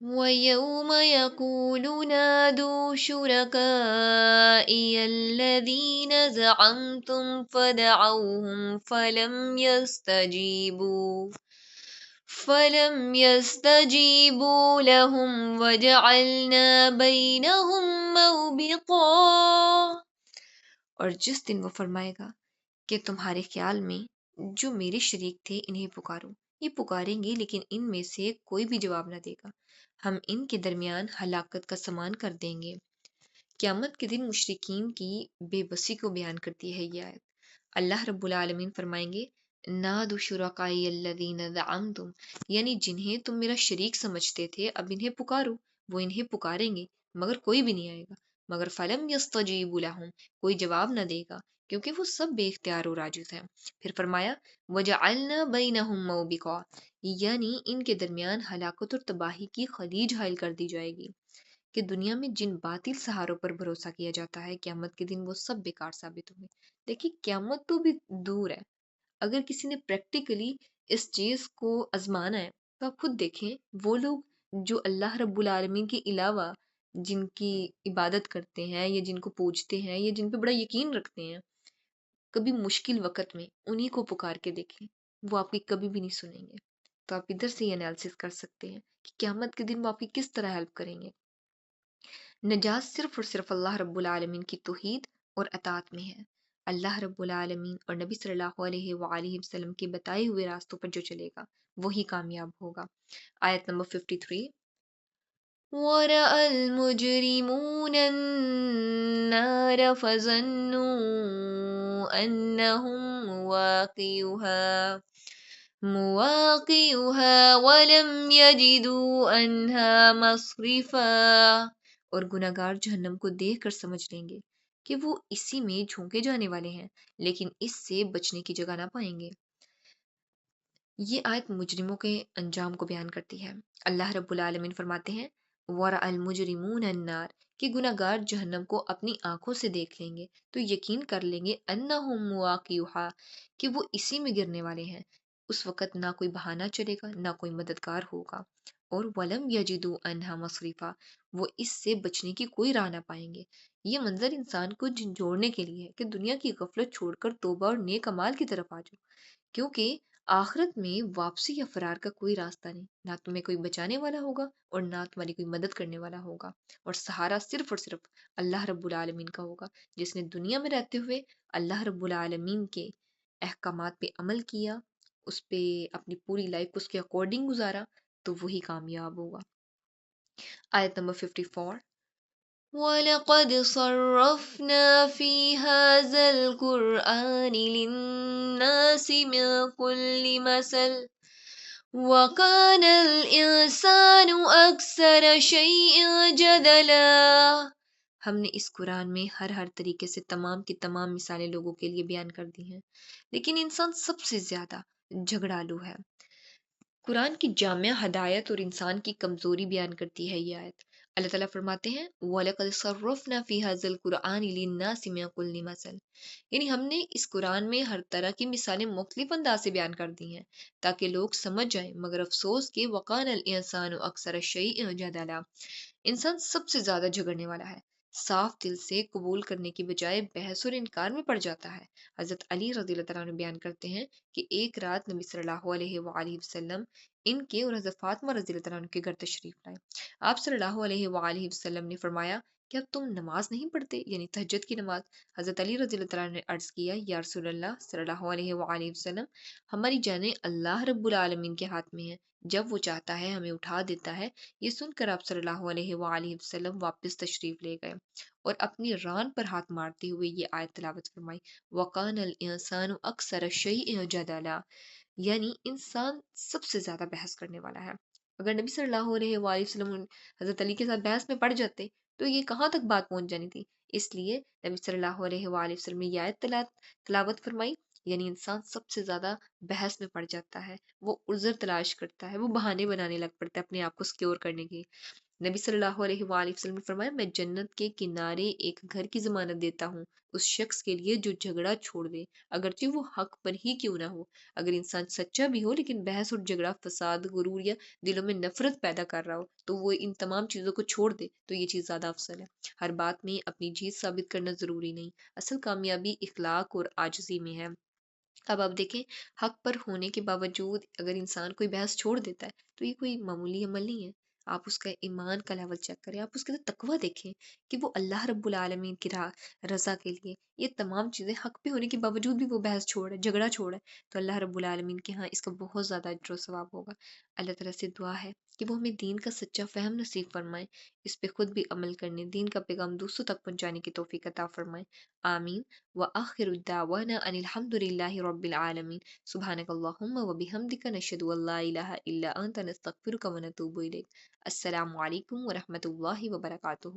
ويوم يقول نادوا شركائي الذين زعمتم فدعوهم فلم يستجيبوا لهم وجعلنا بينهم موبقا۔ اور جس دن وہ فرمائے گا کہ تمہارے خیال میں جو میرے شریک تھے انہیں پکارو، یہ پکاریں گے لیکن ان میں سے کوئی بھی جواب نہ دے گا، ہم ان کے درمیان ہلاکت کا سامان کر دیں گے۔ قیامت کے دن مشرکین کی بے بسی کو بیان کرتی ہے یہ آیت۔ اللہ رب العالمین فرمائیں گے نادوا شرکائی الذین زعمتم، یعنی جنہیں تم میرا شریک سمجھتے تھے اب انہیں پکارو، وہ انہیں پکاریں گے مگر کوئی بھی نہیں آئے گا، مگر فلم یستجیبوا لہم، کوئی جواب نہ دے گا کیونکہ وہ سب بے اختیار اور عاجز ہیں۔ پھر فرمایا وجعلنا بینہم موبقا، یعنی ان کے درمیان ہلاکت اور تباہی کی خلیج حائل کر دی جائے گی کہ دنیا میں جن باطل سہاروں پر بھروسہ کیا جاتا ہے قیامت کے دن وہ سب بیکار ثابت ہوں گے۔ دیکھیے قیامت تو بھی دور ہے، اگر کسی نے پریکٹیکلی اس چیز کو آزمانا ہے تو آپ خود دیکھیں وہ لوگ جو اللہ رب العالمین کے علاوہ جن کی عبادت کرتے ہیں یا جن کو پوجتے ہیں یا جن پہ بڑا یقین رکھتے ہیں، کبھی مشکل وقت میں انہی کو پکار کے دیکھیں، وہ آپ کی کبھی بھی نہیں سنیں گے۔ تو آپ ادھر سے یہ انالیسس کر سکتے ہیں کہ قیامت کے دن وہ آپ کی کس طرح ہیلپ کریں گے۔ نجات صرف اور صرف اللہ رب العالمین کی توحید اور اطاعت میں ہے۔ اللہ رب العالمین اور نبی صلی اللہ علیہ وآلہ وسلم کے بتائے ہوئے راستوں پر جو چلے گا وہی کامیاب ہوگا۔ آیت نمبر 53۔ وَرَأَى الْمُجْرِمُونَ النَّارَ فَظَنُّوا أَنَّهُمْ مواقعها وَلَمْ يَجِدُوا عَنْهَا مَصْرِفًا۔ اور گناہگار جہنم کو دیکھ کر سمجھ لیں گے کہ وہ اسی میں جھونکے جانے والے ہیں لیکن اس سے بچنے کی جگہ نہ پائیں گے۔ یہ آیت مجرموں کے انجام کو بیان کرتی ہے۔ اللہ رب العالمین فرماتے ہیں وَرَأَى الْمُجْرِمُونَ النَّارَ، کہ گناہگار جہنم کو اپنی آنکھوں سے دیکھ لیں گے تو یقین کر لیں گے أَنَّهُمْ مُوَاقِعُهَا، کہ وہ اسی میں گرنے والے ہیں۔ اس وقت نہ کوئی بہانہ چلے گا نہ کوئی مددگار ہوگا، اور وَلَمْ يَجِدُوا عَنْهَا مَصْرِفًا، وہ اس سے بچنے کی کوئی راہ نہ پائیں گے۔ یہ منظر انسان کو جھنجھوڑنے کے لیے ہے کہ دنیا کی غفلت چھوڑ کر توبہ اور نیک اعمال کی طرف آ جاؤ، کیونکہ آخرت میں واپسی یا فرار کا کوئی راستہ نہیں، نہ تمہیں کوئی بچانے والا ہوگا اور نہ تمہاری کوئی مدد کرنے والا ہوگا، اور سہارا صرف اور صرف اللہ رب العالمین کا ہوگا۔ جس نے دنیا میں رہتے ہوئے اللہ رب العالمین کے احکامات پہ عمل کیا، اس پہ اپنی پوری لائف اس کے اکارڈنگ گزارا، تو وہی کامیاب ہوگا۔ آیت نمبر 54۔ وَلَقَدْ صَرَّفْنَا فِي هَذَا الْقُرْآنِ لِلنَّاسِ مِنْ كُلِّ مَثَلٍ وَكَانَ الْإِنسَانُ أَكْثَرَ شَيْءٍ جَدَلًا۔ ہم نے اس قرآن میں ہر طریقے سے تمام کی تمام مثالیں لوگوں کے لیے بیان کر دی ہیں، لیکن انسان سب سے زیادہ جھگڑالو ہے۔ قرآن کی جامع ہدایت اور انسان کی کمزوری بیان کرتی ہے یہ آیت۔ اللہ تعالیٰ فرماتے ہیں وَلَقَدْ صَرَّفْنَا فِي هَذَا الْقُرْآنِ لِلنَّاسِ مِنْ كُلِّ مَثَلٍ، یعنی ہم نے اس قرآن میں ہر طرح کی مثالیں مختلف انداز سے بیان کر دی ہیں تاکہ لوگ سمجھ جائیں، مگر افسوس کہ وَقَانَ الْإِنسَانُ أَكْثَرَ شَيْءٍ جَدَلًا، انسان سب سے زیادہ جھگڑنے والا ہے، صاف دل سے قبول کرنے کی بجائے بحث اور انکار میں پڑ جاتا ہے۔ حضرت علی رضی اللہ تعالیٰ عنہ بیان کرتے ہیں کہ ایک رات نبی صلی اللہ علیہ وآلہ وسلم ان کے اور حضرت فاطمہ رضی اللہ تعالیٰ عنہ کے گھر تشریف لائے۔ آپ صلی اللہ علیہ وآلہ وسلم نے فرمایا کہ اب تم نماز نہیں پڑھتے، یعنی تہجد کی نماز۔ حضرت علی رضی اللہ تعالیٰ عنہ نے عرض کیا یا رسول اللہ صلی اللہ علیہ وآلہ وسلم، ہماری جانیں اللہ رب العالمین کے ہاتھ میں ہیں، جب وہ چاہتا ہے ہمیں اٹھا دیتا ہے۔ یہ سن کر آپ صلی اللہ علیہ وآلہ وسلم واپس تشریف لے گئے اور اپنی ران پر ہاتھ مارتے ہوئے یہ آیت تلاوت فرمائی وَقَانَ الْإِنسَانُ أَكْثَرَ شَيْءٍ جَدَلًا، یعنی انسان سب سے زیادہ بحث کرنے والا ہے۔ اگر نبی صلی اللہ علیہ وآلہ وسلم حضرت علی کے ساتھ بحث میں پڑ جاتے تو یہ کہاں تک بات پہنچ جانی تھی۔ اس لیے نبی صلی اللہ علیہ وآلہ وسلم نے یہ آیت تلاوت فرمائی یعنی انسان سب سے زیادہ بحث میں پڑ جاتا ہے، وہ عذر تلاش کرتا ہے، وہ بہانے بنانے لگ پڑتا ہے اپنے آپ کو سکیور کرنے کی۔ نبی صلی اللہ علیہ وآلہ وسلم نے فرمایا، میں جنت کے کنارے ایک گھر کی ضمانت دیتا ہوں اس شخص کے لیے جو جھگڑا چھوڑ دے، اگرچہ وہ حق پر ہی کیوں نہ ہو۔ اگر انسان سچا بھی ہو لیکن بحث اور جھگڑا فساد، غرور یا دلوں میں نفرت پیدا کر رہا ہو تو وہ ان تمام چیزوں کو چھوڑ دے تو یہ چیز زیادہ افضل ہے۔ ہر بات میں اپنی جیت ثابت کرنا ضروری نہیں، اصل کامیابی اخلاق اور عاجزی میں ہے۔ اب آپ دیکھیں، حق پر ہونے کے باوجود اگر انسان کوئی بحث چھوڑ دیتا ہے تو یہ کوئی معمولی عمل نہیں ہے۔ آپ اس کا ایمان کا لیول چیک کریں، آپ اس کے تقوی دیکھیں کہ وہ اللہ رب العالمین کی رضا کے لیے یہ تمام چیزیں حق پہ ہونے کے باوجود بھی وہ بحث چھوڑ ہے، جھگڑا چھوڑ ہے، تو اللہ رب العالمین کے ہاں اس کا بہت زیادہ اجر و ثواب ہوگا۔ اللہ تعالیٰ سے دعا ہے کہ وہ ہمیں دین کا سچا فہم نصیب فرمائے، اس پہ خود بھی عمل کرنے، دین کا پیغام دوسروں تک پہنچانے کی توفیق عطا فرمائے۔ آمین۔ وآخر دعوانا ان الحمد للہ رب العالمین۔ سبحانک اللہم وبحمدک، نشہد ان لا الہ الا انت، نستغفرک ونتوب الیک۔ السلام علیکم ورحمۃ اللہ وبرکاتہ۔